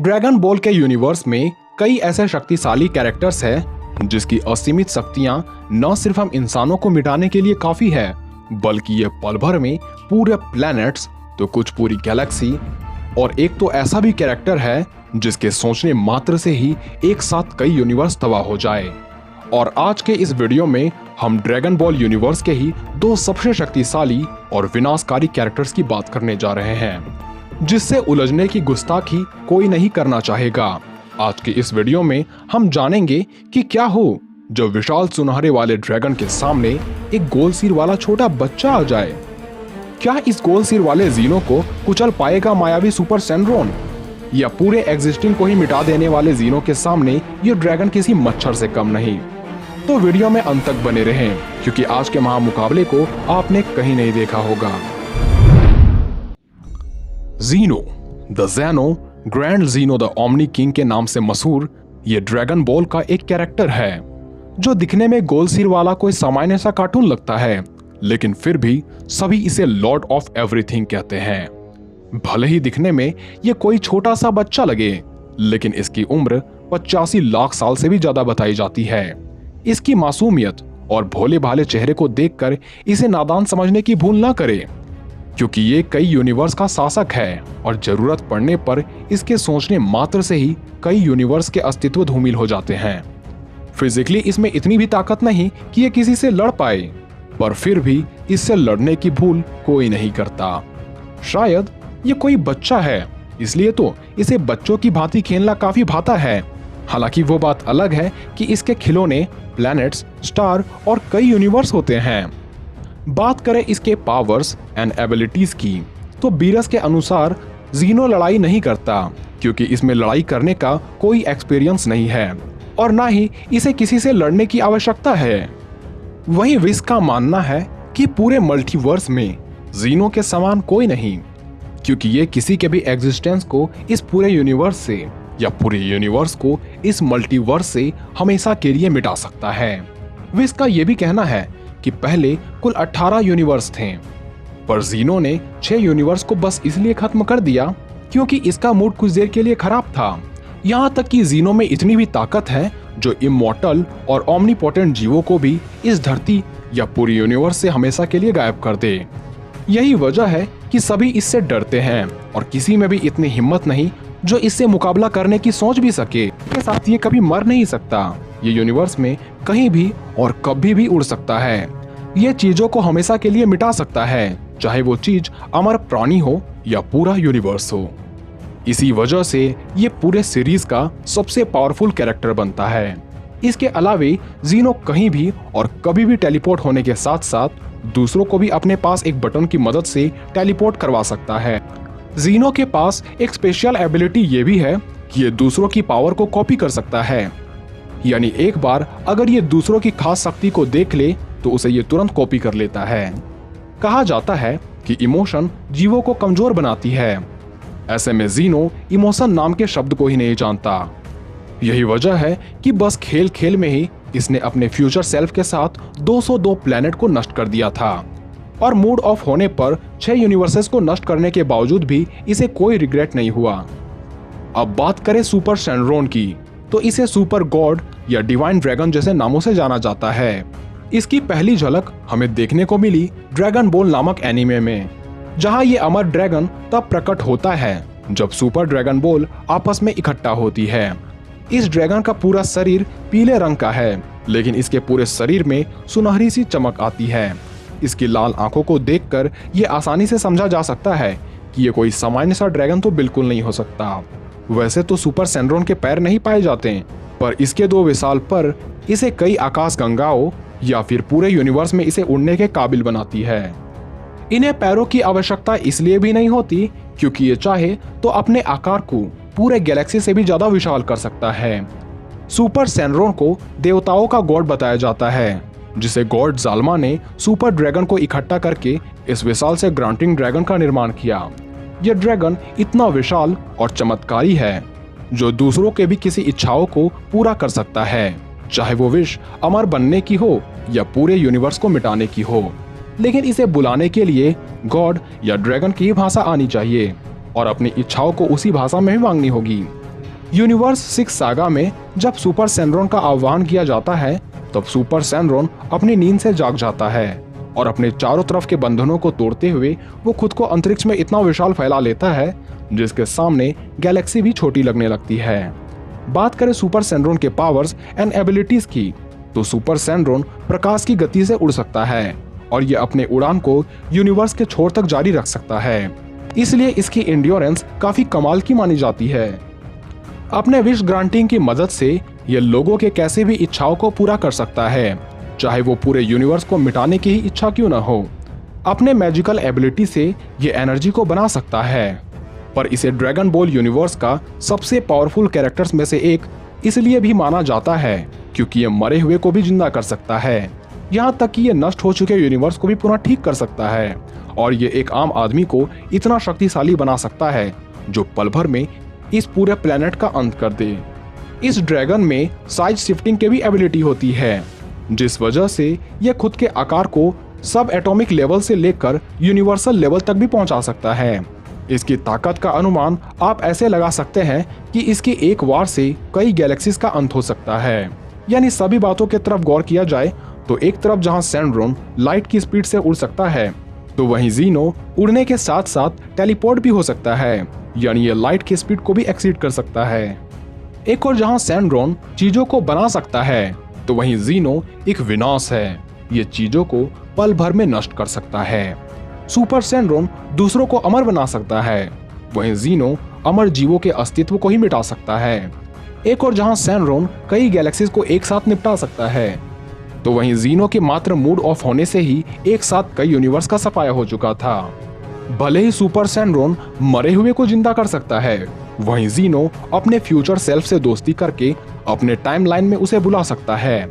Dragon ball के universe में कई ऐसे शक्तिशाली कैरेक्टर्स हैं जिसकी असीमित शक्तियां न सिर्फ हम इंसानों को मिटाने के लिए काफी है, बल्कि ये पल भर में पूरे प्लैनेट्स तो कुछ पूरी गैलेक्सी। और एक तो ऐसा भी कैरेक्टर है जिसके सोचने मात्र से ही एक साथ कई यूनिवर्स तबाह हो जाए। और आज के इस वीडियो में हम ड्रैगन बॉल यूनिवर्स के ही दो सबसे शक्तिशाली और विनाशकारी कैरेक्टर्स की बात करने जा रहे हैं, जिससे उलझने की गुस्ताखी कोई नहीं करना चाहेगा। आज के इस वीडियो में हम जानेंगे कि क्या हो जब विशाल सुनहरे वाले ड्रैगन के सामने एक गोल सिर वाला छोटा बच्चा आ जाए। क्या इस गोल सिर वाले जीनो को कुचल पाएगा मायावी सुपर सेंड्रोन, या पूरे एग्जिस्टिंग को ही मिटा देने वाले जीनो के सामने ये ड्रैगन किसी मच्छर से कम नहीं। तो वीडियो में अंत तक बने रहें, क्योंकि आज के महामुकाबले को आपने कहीं नहीं देखा होगा। Zeno the Zeno grand Zeno the omni king के नाम से मशहूर ये ड्रैगन बॉल का एक कैरेक्टर है जो दिखने में गोल सिर वाला कोई सामान्य सा कार्टून लगता है, लेकिन फिर भी सभी इसे लॉर्ड ऑफ एवरीथिंग कहते हैं। भले ही दिखने में ये कोई छोटा सा बच्चा लगे, लेकिन इसकी उम्र 85 लाख साल से भी ज्यादा बताई जाती है। इसकी मासूमियत और भोले भाले चेहरे को देखकर इसे नादान समझने की भूल ना करें, क्योंकि ये कई यूनिवर्स का शासक है और जरूरत पड़ने पर इसके सोचने मात्र से ही कई यूनिवर्स के अस्तित्व धूमिल हो जाते हैं। फिजिकली इसमें इतनी भी ताकत नहीं कि ये किसी से लड़ पाए, पर फिर भी इससे लड़ने की भूल कोई नहीं करता। शायद ये कोई बच्चा है, इसलिए तो इसे बच्चों की भांति खेलना काफी भाता है। हालांकि वो बात अलग है कि इसके खिलौने, प्लैनेट्स, स्टार और कई यूनिवर्स होते हैं। बात करें इसके पावर्स एंड एबिलिटीज की, तो बीरस के अनुसार जीनो लड़ाई नहीं करता, क्योंकि इसमें लड़ाई करने का कोई एक्सपीरियंस नहीं है और ना ही इसे किसी से लड़ने की आवश्यकता है। वहीं विस का मानना है कि पूरे मल्टीवर्स में जीनो के समान कोई नहीं, क्योंकि ये किसी के भी एग्जिस्टेंस को इस पूरे यूनिवर्स से या पूरे यूनिवर्स को इस मल्टीवर्स से हमेशा के लिए मिटा सकता है। विस का ये भी कहना है कि पहले कुल 18 यूनिवर्स थे, पर जीनो ने 6 यूनिवर्स को बस इसलिए खत्म कर दिया क्योंकि इसका मूड कुछ देर के लिए खराब था। यहाँ तक कि जीनो में इतनी भी ताकत है जो इमॉर्टल और ओमनीपोटेंट जीवों को भी इस धरती या पूरी यूनिवर्स से हमेशा के लिए गायब कर दे। यही वजह है कि सभी इससे डरते हैं और किसी में भी इतनी हिम्मत नहीं जो इससे मुकाबला करने की सोच भी सके। इसके साथ ये कभी मर नहीं सकता, ये यूनिवर्स में कहीं भी और कभी भी उड़ सकता है। ये चीजों को हमेशा के लिए मिटा सकता है, चाहे वो चीज अमर प्राणी हो या पूरा यूनिवर्स हो। इसी वजह से ये पूरे सीरीज का सबसे पावरफुल कैरेक्टर बनता है। इसके अलावे जीनो कहीं भी और कभी भी टेलीपोर्ट होने के साथ साथ दूसरों को भी अपने पास एक बटन की मदद से टेलीपोर्ट करवा सकता है। जीनो के पास एक स्पेशल एबिलिटी ये भी है कि ये दूसरों की पावर को कॉपी कर सकता है, यानी एक बार अगर ये दूसरों की खास शक्ति को देख ले तो उसे ये तुरंत कॉपी कर लेता है। कहा जाता है कि इमोशन जीवों को कमजोर बनाती है। ऐसे में जीनो इमोशन नाम के शब्द को ही नहीं जानता। यही वजह है कि बस खेल खेल में ही इसने अपने फ्यूचर सेल्फ के साथ 202 प्लैनेट को नष्ट कर दिया था, और मूड ऑफ होने पर 6 यूनिवर्सेस को नष्ट करने के बावजूद भी इसे कोई रिग्रेट नहीं हुआ। अब बात करें सुपर सेंड्रोन की, तो इसे सुपर गॉड या डिवाइन ड्रैगन जैसे नामों से जाना जाता है। इसकी पहली झलक हमें देखने को मिली ड्रैगन बॉल नामक एनीमे में, जहां ये अमर ड्रैगन तब प्रकट होता है जब सुपर ड्रैगन बॉल आपस में इकट्ठा होती है। इस ड्रैगन का पूरा शरीर पीले रंग का है, लेकिन इसके पूरे शरीर में सुनहरी सी चमक आती है। इसकी लाल आंखों को देखकर ये आसानी से समझा जा सकता है कि ये कोई सामान्य सा ड्रैगन तो बिल्कुल नहीं हो सकता। वैसे तो सुपर सेंड्रोन के पैर नहीं पाए जाते, पर इसके 2 विशाल पर इसे कई आकाश गंगाओं या फिर पूरे यूनिवर्स में इसे उड़ने के काबिल बनाती है। इन्हें पैरों की आवश्यकता इसलिए भी नहीं होती क्योंकि ये चाहे तो अपने आकार को पूरे गैलेक्सी से भी ज्यादा विशाल कर सकता है। सुपर सेंड्रोन को देवताओं का गॉड बताया जाता है, जिसे गॉड जाल्मा ने सुपर ड्रैगन को इकट्ठा करके इस विशाल से ग्रांटिंग ड्रैगन का निर्माण किया। यह ड्रैगन इतना विशाल और चमत्कारी है जो दूसरों के भी किसी इच्छाओं को पूरा कर सकता है, चाहे वो विश अमर बनने की हो या पूरे यूनिवर्स को मिटाने की हो। लेकिन इसे बुलाने के लिए गॉड या ड्रैगन की भाषा आनी चाहिए और अपनी इच्छाओं को उसी भाषा में ही मांगनी होगी। यूनिवर्स 6 सागा में जब सुपर सैनरॉन का आह्वान किया जाता है तब सुपर सैनरॉन अपनी नींद से जाग जाता है और अपने चारों तरफ के बंधनों को तोड़ते हुए वो खुद को अंतरिक्ष में इतना विशाल फैला लेता है जिसके सामने गैलेक्सी भी छोटी लगने लगती है। बात करें सुपर सैनरॉन के पावर्स एंड एबिलिटीज की तो सुपर सैनरॉन प्रकाश की गति से उड़ सकता है और ये अपने उड़ान को यूनिवर्स के छोर तक जारी रख सकता है, इसलिए इसकी एंड्योरेंस काफी कमाल की मानी जाती है। अपने विश ग्रांटिंग की मदद से ये लोगों के कैसे भी इच्छाओं को पूरा कर सकता है, चाहे वो पूरे यूनिवर्स को मिटाने की ही इच्छा क्यों न हो। अपने मैजिकल एबिलिटी से ये एनर्जी को बना सकता है, पर इसे ड्रैगन बॉल यूनिवर्स का सबसे पावरफुल कैरेक्टर्स में से एक इसलिए भी माना जाता है क्योंकि ये मरे हुए को भी जिंदा कर सकता है, यहाँ तक कि ये नष्ट हो चुके यूनिवर्स को भी पुनः ठीक कर सकता है और ये एक आम आदमी को इतना शक्तिशाली बना सकता है जो पल भर में इस पूरे प्लेनेट का अंत कर दे। इस ड्रैगन में साइज शिफ्टिंग की भी एबिलिटी होती है, जिस वजह से यह खुद के आकार को सब एटॉमिक लेवल से लेकर यूनिवर्सल लेवल तक भी पहुंचा सकता है। इसकी ताकत का अनुमान आप ऐसे लगा सकते हैं कि इसकी एक वार से कई गैलेक्सीज का अंत हो सकता है। यानी सभी बातों की तरफ गौर किया जाए तो एक तरफ जहां सैनरॉन लाइट की स्पीड से उड़ सकता है तो वहीं जीनो उड़ने के साथ साथ टेलीपोर्ट भी हो सकता है, यानी ये लाइट की स्पीड को भी एक्सीड कर सकता है। एक और जहां सैनरॉन चीजों को बना सकता है तो वहीं जीनो एक विनाश है, ये चीजों को पल भर में नष्ट कर सकता है। सुपर सैनरॉन दूसरों को अमर बना सकता है, वहीं जीनो अमर जीवों के अस्तित्व को ही मिटा सकता है। एक और जहां सैनरॉन कई गैलेक्सीज को एक साथ निपटा सकता है तो वहीं जीनो के मात्र मूड ऑफ होने से ही एक साथ कई यूनिवर्स का सफाया हो चुका था। भले ही सुपर सैनरॉन मरे हुए को जिंदा कर सकता है, वहीं जीनो अपने फ्यूचर सेल्फ से दोस्ती करके अपने टाइमलाइन में उसे बुला सकता है।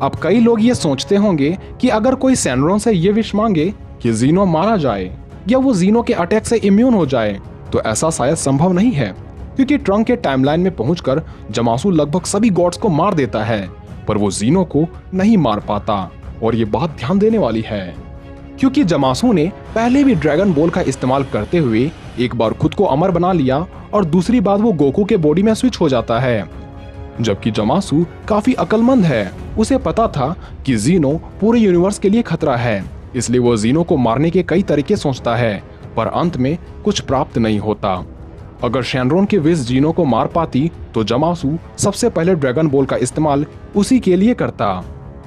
अब कई लोग ये सोचते होंगे कि अगर कोई सैनरॉन से ये विश मांगे कि जीनो मारा जाए या वो जीनो के अटैक से इम्यून हो जाए तो ऐसा शायद संभव नहीं है, क्योंकि ट्रंक के टाइमलाइन में पहुंचकर जमासू लगभग सभी गॉड्स को मार देता है पर वो जीनो को नहीं मार पाता। और ये बात ध्यान देने वाली है क्योंकि जमासू ने पहले भी ड्रैगन बॉल का इस्तेमाल करते हुए एक बार खुद को अमर बना लिया और दूसरी बार वो गोकू के बॉडी में स्विच हो जाता है। जबकि जमासू काफी अक्लमंद है, उसे पता था कि जीनो पूरे यूनिवर्स के लिए खतरा है, इसलिए वो जीनो को मारने के कई तरीके सोचता है पर अंत में कुछ प्राप्त नहीं होता। अगर सैनरॉन की विश जीनो को मार पाती तो जमासू सबसे पहले ड्रैगन बॉल का इस्तेमाल उसी के लिए करता,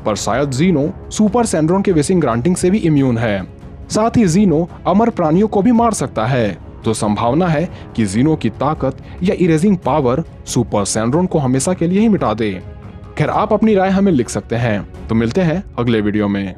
पर शायद जीनो सुपर सैनरॉन के विशिंग ग्रांटिंग से भी इम्यून है। साथ ही जीनो अमर प्राणियों को भी मार सकता है, तो संभावना है कि जीनो की ताकत या इरेजिंग पावर सुपर सैनरॉन को हमेशा के लिए ही मिटा दे। खैर, आप अपनी राय हमें लिख सकते हैं। तो मिलते हैं अगले वीडियो में।